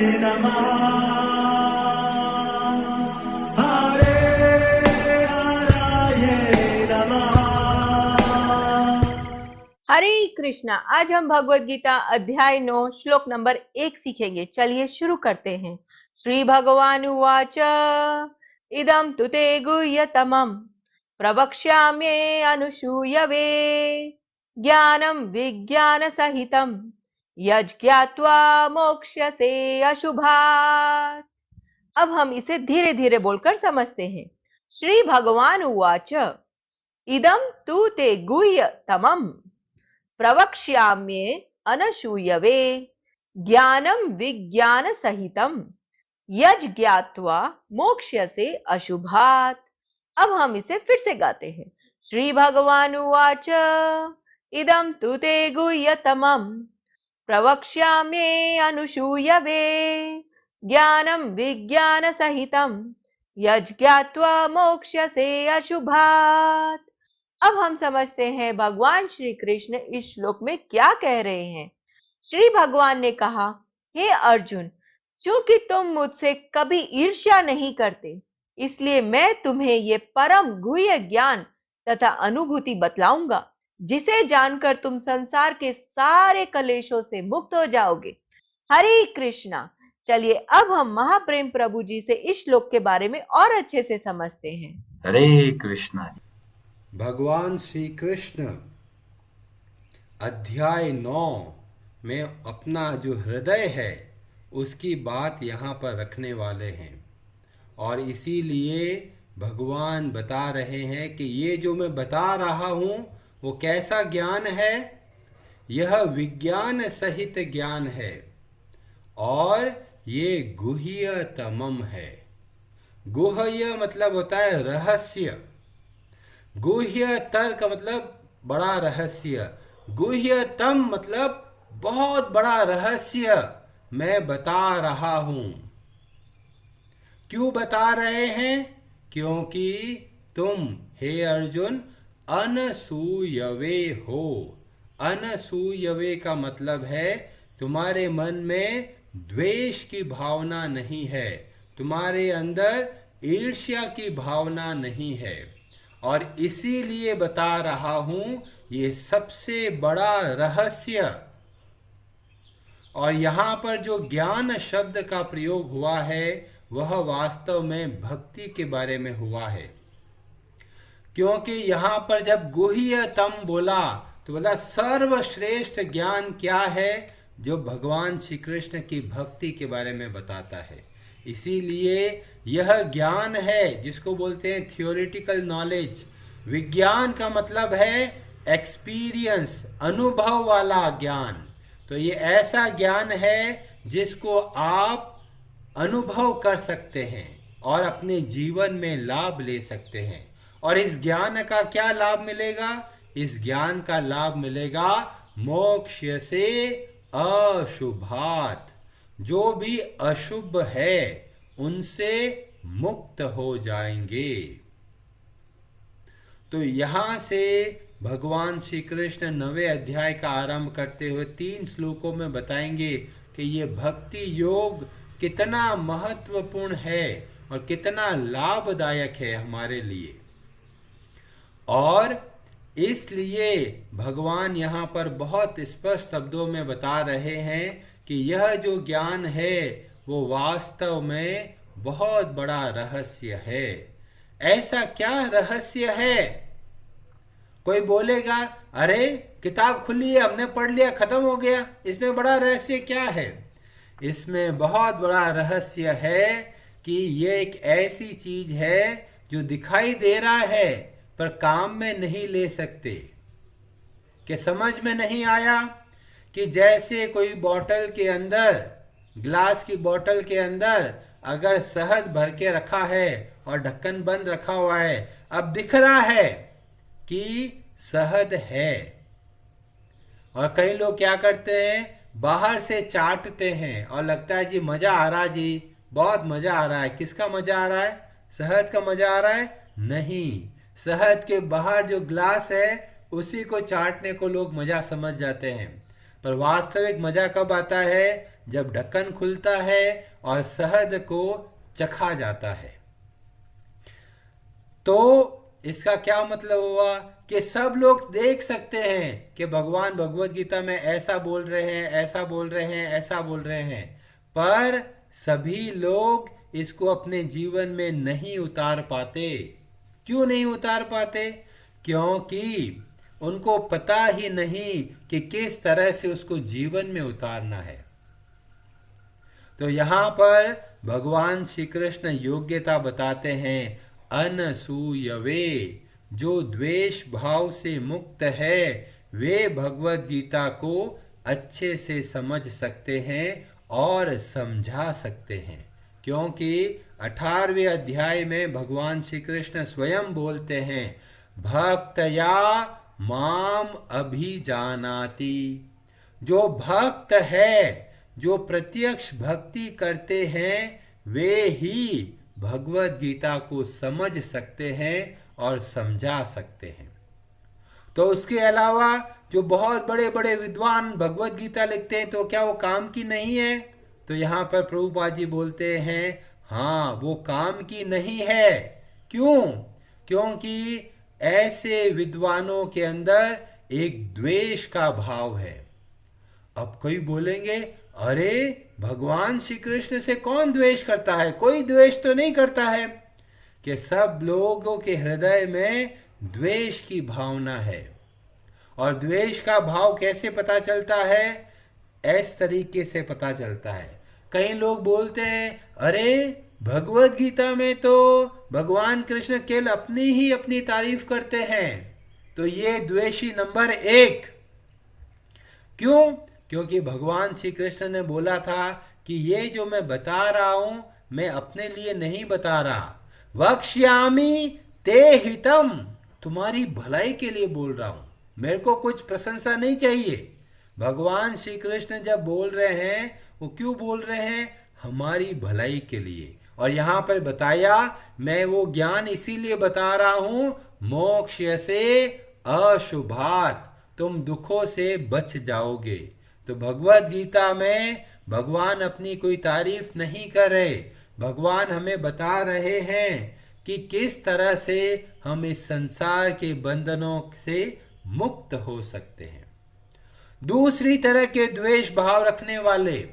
नमः हरे हराये नमः। हरे कृष्णा। आज हम भगवद गीता अध्याय 9 श्लोक नंबर 1 सीखेंगे। चलिए शुरू करते हैं। श्री भगवान उवाच इदं तु ते गुह्यतमं प्रवक्ष्याम्ये अनुसूयवे ज्ञानं विज्ञान सहितं यज्ञात्वा मोक्ष्यसे अशुभात्। अब हम इसे धीरे धीरे बोलकर समझते हैं। श्री भगवान उवाच इदं तु ते गुह्यतमं प्रवक्ष्याम्ये अनसूयवे ज्ञानं विज्ञान सहितं यज्ञात्वा मोक्ष्यसे अशुभात्। अब हम इसे फिर से गाते हैं। श्री भगवान उवाच इदं तु ते गुह्यतमं प्रवक्ष्याम्ये अनुसूयवे ज्ञानं विज्ञान सहितं यज्ञात्वा मोक्ष्यसे अशुभात्। अब हम समझते हैं भगवान श्री कृष्ण इस श्लोक में क्या कह रहे हैं। श्री भगवान ने कहा, हे अर्जुन, चूंकि तुम मुझसे कभी ईर्ष्या नहीं करते, इसलिए मैं तुम्हें ये परम गुह्य ज्ञान तथा अनुभूति बतलाऊंगा, जिसे जानकर तुम संसार के सारे कलेशों से मुक्त हो जाओगे। हरे कृष्णा। चलिए अब हम महाप्रेम प्रभु जी से इस श्लोक के बारे में और अच्छे से समझते हैं। हरे कृष्णा जी। भगवान श्री कृष्ण अध्याय 9 में अपना जो हृदय है उसकी बात यहाँ पर रखने वाले हैं, और इसीलिए भगवान बता रहे हैं कि ये जो मैं बता रहा हूँ वो कैसा ज्ञान है। यह विज्ञान सहित ज्ञान है और ये गुह्यतमम है। गुह्य मतलब होता है रहस्य, गुह्यतर का मतलब बड़ा रहस्य, गुह्यतम मतलब बहुत बड़ा रहस्य मैं बता रहा हूं। क्यों बता रहे हैं? क्योंकि तुम हे अर्जुन अनसूयवे हो। अनसूयवे का मतलब है तुम्हारे मन में द्वेष की भावना नहीं है, तुम्हारे अंदर ईर्ष्या की भावना नहीं है, और इसीलिए बता रहा हूं ये सबसे बड़ा रहस्य। और यहाँ पर जो ज्ञान शब्द का प्रयोग हुआ है वह वास्तव में भक्ति के बारे में हुआ है, क्योंकि यहाँ पर जब गुह्यतम बोला तो बोला सर्वश्रेष्ठ ज्ञान क्या है, जो भगवान श्री कृष्ण की भक्ति के बारे में बताता है। इसीलिए यह ज्ञान है जिसको बोलते हैं थियोरिटिकल नॉलेज। विज्ञान का मतलब है एक्सपीरियंस, अनुभव वाला ज्ञान। तो ये ऐसा ज्ञान है जिसको आप अनुभव कर सकते हैं और अपने जीवन में लाभ ले सकते हैं। और इस ज्ञान का क्या लाभ मिलेगा? इस ज्ञान का लाभ मिलेगा मोक्ष से अशुभात, जो भी अशुभ है उनसे मुक्त हो जाएंगे। तो यहां से भगवान श्री कृष्ण 9वें अध्याय का आरंभ करते हुए 3 श्लोकों में बताएंगे कि ये भक्ति योग कितना महत्वपूर्ण है और कितना लाभदायक है हमारे लिए। और इसलिए भगवान यहाँ पर बहुत स्पष्ट शब्दों में बता रहे हैं कि यह जो ज्ञान है वो वास्तव में बहुत बड़ा रहस्य है। ऐसा क्या रहस्य है? कोई बोलेगा अरे किताब खुली है, हमने पढ़ लिया, खत्म हो गया, इसमें बड़ा रहस्य क्या है? इसमें बहुत बड़ा रहस्य है कि ये एक ऐसी चीज है जो दिखाई दे रहा है पर काम में नहीं ले सकते। कि समझ में नहीं आया कि जैसे कोई बोतल के अंदर, ग्लास की बोतल के अंदर अगर शहद भर के रखा है और ढक्कन बंद रखा हुआ है, अब दिख रहा है कि शहद है, और कई लोग क्या करते हैं बाहर से चाटते हैं और लगता है जी मजा आ रहा है, जी बहुत मजा आ रहा है। किसका मजा आ रहा है? शहद का मजा आ रहा है? नहीं, शहद के बाहर जो ग्लास है उसी को चाटने को लोग मजा समझ जाते हैं। पर वास्तविक मजा कब आता है? जब ढक्कन खुलता है और शहद को चखा जाता है। तो इसका क्या मतलब हुआ कि सब लोग देख सकते हैं कि भगवान भगवत गीता में ऐसा बोल रहे हैं, ऐसा बोल रहे हैं, ऐसा बोल रहे हैं, पर सभी लोग इसको अपने जीवन में नहीं उतार पाते। क्यों नहीं उतार पाते? क्योंकि उनको पता ही नहीं कि किस तरह से उसको जीवन में उतारना है। तो यहां पर भगवान श्री कृष्ण योग्यता बताते हैं, अनसूयवे, जो द्वेष भाव से मुक्त है वे भगवत गीता को अच्छे से समझ सकते हैं और समझा सकते हैं। क्योंकि 18वें अध्याय में भगवान श्री कृष्ण स्वयं बोलते हैं, भक्तया माम अभिजानाति। जो भक्त है, जो प्रत्यक्ष भक्ति करते हैं, वे ही भगवत गीता को समझ सकते हैं और समझा सकते हैं। तो उसके अलावा जो बहुत बड़े बड़े विद्वान भगवत गीता लिखते हैं, तो क्या वो काम की नहीं है? तो यहाँ पर प्रभुपाद जी बोलते हैं, हाँ, वो काम की नहीं है। क्यों? क्योंकि ऐसे विद्वानों के अंदर एक द्वेष का भाव है। अब कोई बोलेंगे, अरे भगवान श्री कृष्ण से कौन द्वेष करता है? कोई द्वेष तो नहीं करता है। कि सब लोगों के हृदय में द्वेष की भावना है। और द्वेष का भाव कैसे पता चलता है? इस तरीके से पता चलता है। कई लोग बोलते हैं, अरे भगवत गीता में तो भगवान कृष्ण केवल अपनी तारीफ करते हैं, तो ये द्वेषी नंबर 1। क्यों? क्योंकि भगवान श्री कृष्ण ने बोला था कि ये जो मैं बता रहा हूं, मैं अपने लिए नहीं बता रहा। वक्ष्यामि ते हितम, तुम्हारी भलाई के लिए बोल रहा हूं, मेरे को कुछ प्रशंसा नहीं चाहिए। भगवान श्री कृष्ण जब बोल रहे हैं, वो क्यों बोल रहे हैं? हमारी भलाई के लिए। और यहां पर बताया, मैं वो ज्ञान इसीलिए बता रहा हूं, मोक्ष से अशुभात, तुम दुखों से बच जाओगे। तो भगवत गीता में भगवान अपनी कोई तारीफ नहीं कर रहे। भगवान हमें बता रहे हैं कि किस तरह से हम इस संसार के बंधनों से मुक्त हो सकते हैं। दूसरी तरह के द्वेष भाव रखने वाले,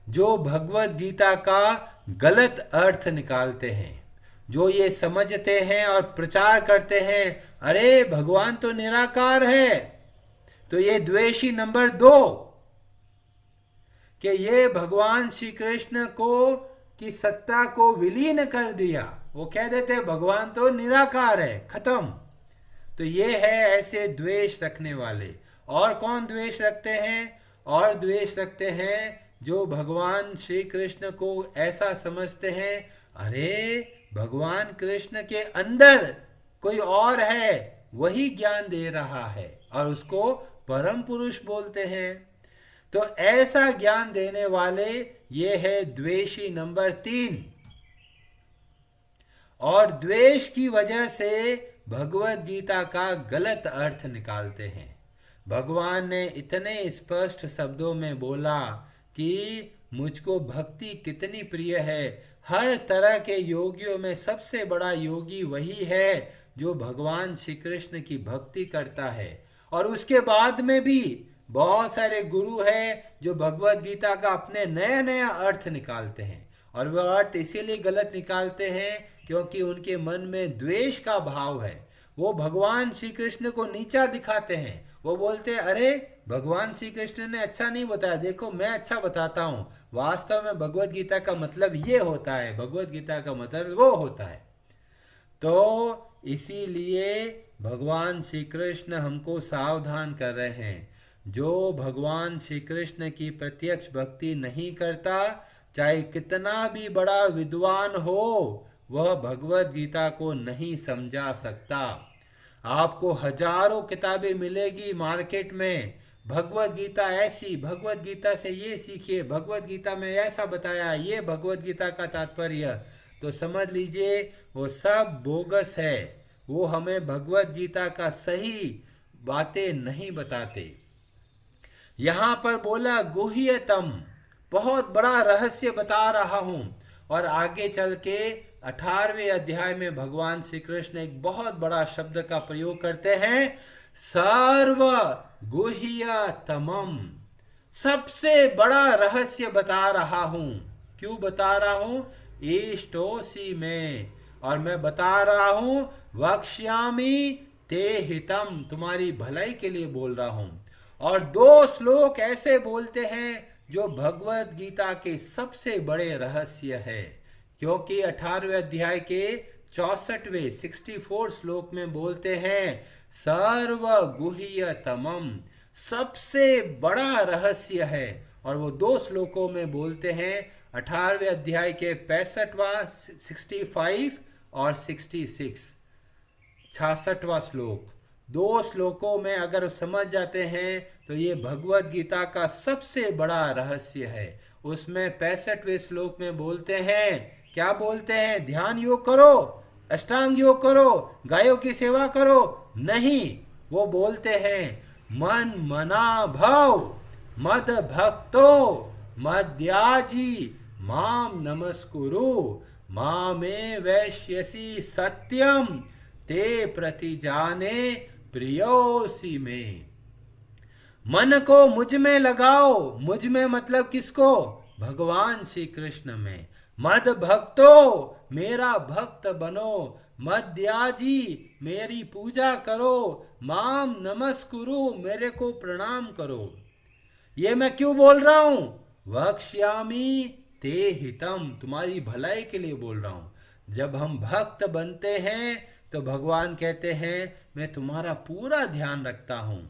जो भगवत गीता का गलत अर्थ निकालते हैं, जो ये समझते हैं और प्रचार करते हैं, अरे भगवान तो निराकार है, तो ये द्वेषी नंबर 2, कि ये भगवान श्री कृष्ण को की सत्ता को विलीन कर दिया। वो कह देते हैं भगवान तो निराकार है, खत्म। तो ये है ऐसे द्वेष रखने वाले। और कौन द्वेष रखते हैं? और द्वेष रखते हैं जो भगवान श्री कृष्ण को ऐसा समझते हैं, अरे भगवान कृष्ण के अंदर कोई और है, वही ज्ञान दे रहा है, और उसको परम पुरुष बोलते हैं। तो ऐसा ज्ञान देने वाले ये है द्वेषी नंबर 3। और द्वेष की वजह से भगवत गीता का गलत अर्थ निकालते हैं। भगवान ने इतने स्पष्ट शब्दों में बोला कि मुझको भक्ति कितनी प्रिय है। हर तरह के योगियों में सबसे बड़ा योगी वही है जो भगवान श्री कृष्ण की भक्ति करता है। और उसके बाद में भी बहुत सारे गुरु हैं जो भगवत गीता का अपने नया नया अर्थ निकालते हैं। और वह अर्थ इसीलिए गलत निकालते हैं क्योंकि उनके मन में द्वेष का भाव है। वो भगवान श्री कृष्ण को नीचा दिखाते हैं। वो बोलते हैं, अरे भगवान श्री कृष्ण ने अच्छा नहीं बताया, देखो मैं अच्छा बताता हूँ। वास्तव में भगवत गीता का मतलब ये होता है, भगवत गीता का मतलब वो होता है। तो इसीलिए भगवान श्री कृष्ण हमको सावधान कर रहे हैं। जो भगवान श्री कृष्ण की प्रत्यक्ष भक्ति नहीं करता, चाहे कितना भी बड़ा विद्वान हो, वह भगवत गीता को नहीं समझा सकता। आपको हजारों किताबें मिलेगी मार्केट में, भगवत गीता ऐसी, भगवत गीता से ये सीखिए, भगवत गीता में ऐसा बताया, ये भगवत गीता का तात्पर्य। तो समझ लीजिए वो सब बोगस है। वो हमें भगवत गीता का सही बातें नहीं बताते। यहाँ पर बोला गुह्यतम, बहुत बड़ा रहस्य बता रहा हूं। और आगे चल के 18वें अध्याय में भगवान श्री कृष्ण एक बहुत बड़ा शब्द का प्रयोग करते हैं, सर्व गुह्यतमम, सबसे बड़ा रहस्य बता रहा हूं। क्यों बता रहा हूं? इष्टोसी में, और मैं बता रहा हूं वक्ष्यामि ते हितम, तुम्हारी भलाई के लिए बोल रहा हूं। और 2 श्लोक ऐसे बोलते हैं जो भगवत गीता के सबसे बड़े रहस्य है, क्योंकि 18वें अध्याय के 64वें 64 श्लोक में बोलते हैं सर्व गुह्यतमम, सबसे बड़ा रहस्य है। और वो 2 श्लोकों में बोलते हैं 18वें अध्याय के 65वां 65 और 66वां श्लोक। 2 श्लोकों में अगर समझ जाते हैं तो ये भगवत गीता का सबसे बड़ा रहस्य है। उसमें 65वें श्लोक में बोलते हैं, क्या बोलते हैं? ध्यान योग करो, अष्टांग योग करो, गायों की सेवा करो। नहीं, वो बोलते हैं मन मना भव मद भक्तो मद्याजी माम नमस्कुरु मामे वैश्यसी सत्यम ते प्रतिजाने प्रियोसी में। मन को मुझ में लगाओ, मुझ में मतलब किसको? भगवान श्री कृष्ण में। मद भक्तो, मेरा भक्त बनो, मद्याजी, मेरी पूजा करो, माम नमस्कुरु, मेरे को प्रणाम करो। ये मैं क्यों बोल रहा हूं? वक्ष्यामि ते हितम, तुम्हारी भलाई के लिए बोल रहा हूं। जब हम भक्त बनते हैं तो भगवान कहते हैं मैं तुम्हारा पूरा ध्यान रखता हूं।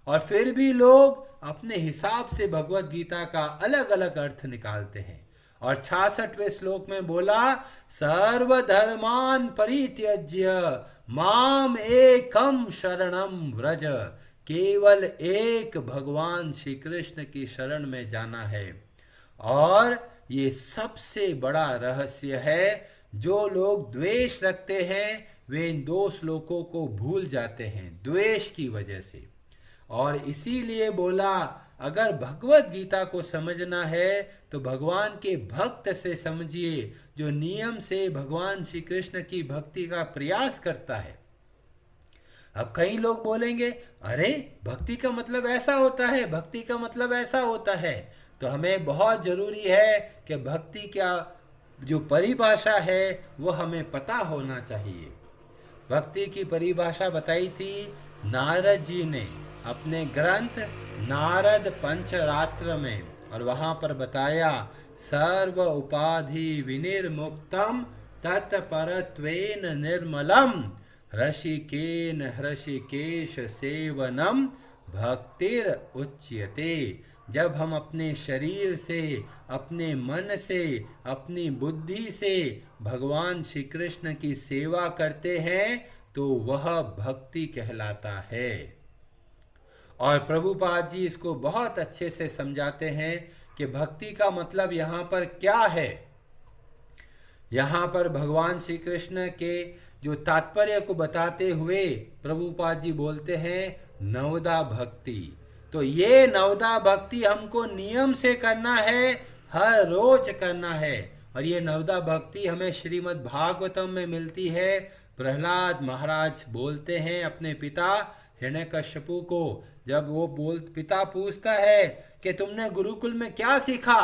और फिर भी लोग अपने हिसाब से भगवत गीता का अलग अलग अर्थ निकालते हैं। और 66वें श्लोक में बोला सर्वधर्मान परित्यज्य माम एकम शरणम व्रज, केवल एक भगवान श्री कृष्ण की शरण में जाना है। और ये सबसे बड़ा रहस्य है। जो लोग द्वेष रखते हैं वे इन 2 श्लोकों को भूल जाते हैं द्वेष की वजह से। और इसीलिए बोला अगर भगवत गीता को समझना है तो भगवान के भक्त से समझिए, जो नियम से भगवान श्री कृष्ण की भक्ति का प्रयास करता है। अब कई लोग बोलेंगे अरे भक्ति का मतलब ऐसा होता है, भक्ति का मतलब ऐसा होता है। तो हमें बहुत जरूरी है कि भक्ति का जो परिभाषा है वो हमें पता होना चाहिए। भक्ति की परिभाषा बताई थी नारद जी ने अपने ग्रंथ नारद पंचरात्र में, और वहां पर बताया सर्व उपाधि विनिर्मुक्तम तत्परत्वेन निर्मलम ऋषिकेन ऋषिकेश सेवनम भक्तिर उच्यते। जब हम अपने शरीर से, अपने मन से, अपनी बुद्धि से भगवान श्री कृष्ण की सेवा करते हैं तो वह भक्ति कहलाता है। और प्रभुपाद जी इसको बहुत अच्छे से समझाते हैं कि भक्ति का मतलब यहाँ पर क्या है। यहाँ पर भगवान श्री कृष्ण के जो तात्पर्य को बताते हुए प्रभुपाद जी बोलते हैं नवदा भक्ति। तो ये नवदा भक्ति हमको नियम से करना है, हर रोज करना है। और ये नवदा भक्ति हमें श्रीमद् भागवतम में मिलती है। प्रहलाद महाराज बोलते हैं अपने पिता हिरण्यकश्यपु को, जब वो पिता पूछता है कि तुमने गुरुकुल में क्या सीखा,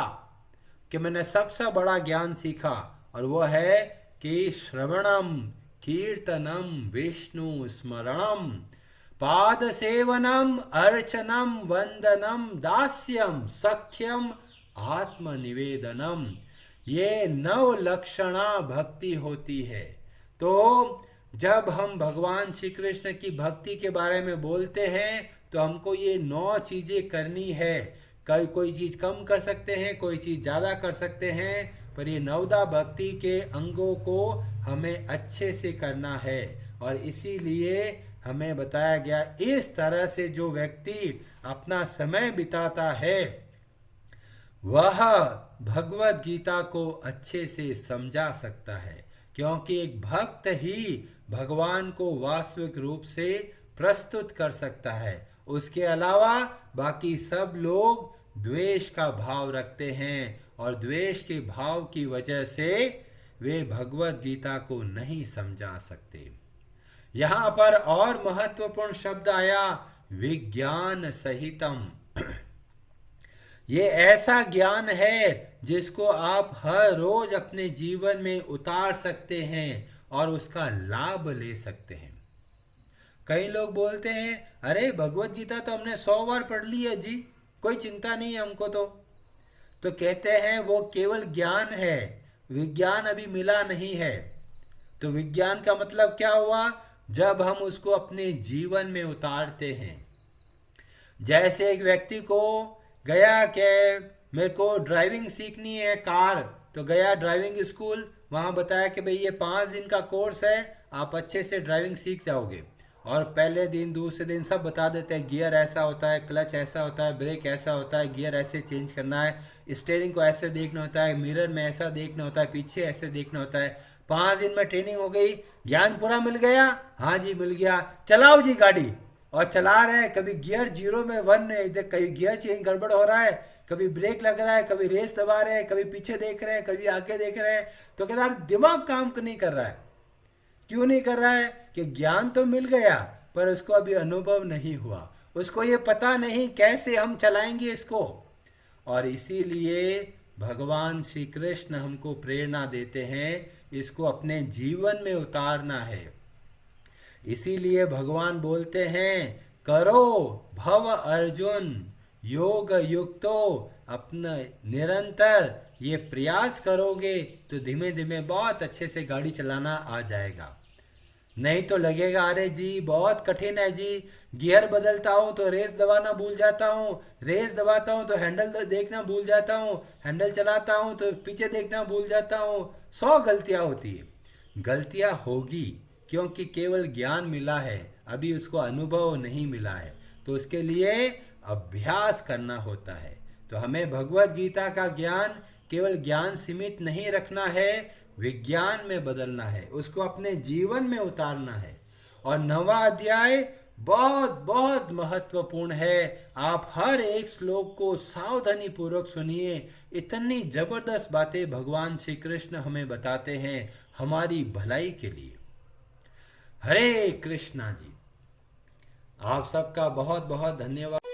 कि मैंने सबसे बड़ा ज्ञान सीखा, और वो है कि श्रवणम कीर्तनम विष्णु स्मरणम पाद सेवनम अर्चनम वंदनम दास्यम सख्यम आत्मनिवेदनम। ये 9 लक्षणा भक्ति होती है। तो जब हम भगवान श्री कृष्ण की भक्ति के बारे में बोलते हैं तो हमको ये 9 चीजें करनी है। कोई चीज कम कर सकते हैं, कोई चीज ज्यादा कर सकते हैं, पर ये नवदा भक्ति के अंगों को हमें अच्छे से करना है। और इसीलिए हमें बताया गया इस तरह से जो व्यक्ति अपना समय बिताता है वह भगवत गीता को अच्छे से समझा सकता है, क्योंकि एक भक्त ही भगवान को वास्तविक रूप से प्रस्तुत कर सकता है। उसके अलावा बाकी सब लोग द्वेष का भाव रखते हैं और द्वेष के भाव की वजह से वे भगवत गीता को नहीं समझा सकते। यहां पर और महत्वपूर्ण शब्द आया विज्ञान सहितम। ये ऐसा ज्ञान है जिसको आप हर रोज अपने जीवन में उतार सकते हैं और उसका लाभ ले सकते हैं। कई लोग बोलते हैं अरे भगवत गीता तो हमने 100 बार पढ़ ली है जी, कोई चिंता नहीं है हमको तो कहते हैं वो केवल ज्ञान है, विज्ञान अभी मिला नहीं है। तो विज्ञान का मतलब क्या हुआ? जब हम उसको अपने जीवन में उतारते हैं। जैसे एक व्यक्ति को गया कि मेरे को ड्राइविंग सीखनी है कार, तो गया ड्राइविंग स्कूल, वहाँ बताया कि भाई ये 5 दिन का कोर्स है, आप अच्छे से ड्राइविंग सीख जाओगे। और पहले दिन दूसरे दिन सब बता देते हैं, गियर ऐसा होता है, क्लच ऐसा होता है, ब्रेक ऐसा होता है, गियर ऐसे चेंज करना है, स्टीयरिंग को ऐसे देखना होता है, मिरर में ऐसा देखना होता है, पीछे ऐसे देखना होता है। 5 दिन में ट्रेनिंग हो गई, ज्ञान पूरा मिल गया। हाँ जी मिल गया, चलाओ जी गाड़ी। और चला रहे हैं, कभी गियर 0 में 1 में, इधर कभी गियर चेंज गड़बड़ हो रहा है, कभी ब्रेक लग रहा है, कभी रेस दबा रहे हैं, कभी पीछे देख रहे हैं, कभी आगे देख रहे हैं। तो कहता है दिमाग काम नहीं कर रहा है। क्यों नहीं कर रहा है? कि ज्ञान तो मिल गया पर उसको अभी अनुभव नहीं हुआ, उसको ये पता नहीं कैसे हम चलाएंगे इसको। और इसीलिए भगवान श्री कृष्ण हमको प्रेरणा देते हैं इसको अपने जीवन में उतारना है। इसीलिए भगवान बोलते हैं करो भव अर्जुन योग युक्तो, अपना निरंतर ये प्रयास करोगे तो धीमे धीमे बहुत अच्छे से गाड़ी चलाना आ जाएगा। नहीं तो लगेगा अरे जी बहुत कठिन है जी, गियर बदलता हूँ तो रेस दबाना भूल जाता हूँ, रेस दबाता हूँ तो हैंडल देखना भूल जाता हूँ, हैंडल चलाता हूँ तो पीछे देखना भूल जाता हूँ। 100 गलतियाँ होती है। गलतियाँ होगी क्योंकि केवल ज्ञान मिला है, अभी उसको अनुभव नहीं मिला है, तो उसके लिए अभ्यास करना होता है। तो हमें भगवत गीता का ज्ञान केवल ज्ञान सीमित नहीं रखना है, विज्ञान में बदलना है, उसको अपने जीवन में उतारना है। और 9वां अध्याय बहुत बहुत महत्वपूर्ण है। आप हर एक श्लोक को सावधानी पूर्वक सुनिए, इतनी जबरदस्त बातें भगवान श्री कृष्ण हमें बताते हैं हमारी भलाई के लिए। हरे कृष्णा जी। आप सबका बहुत बहुत धन्यवाद।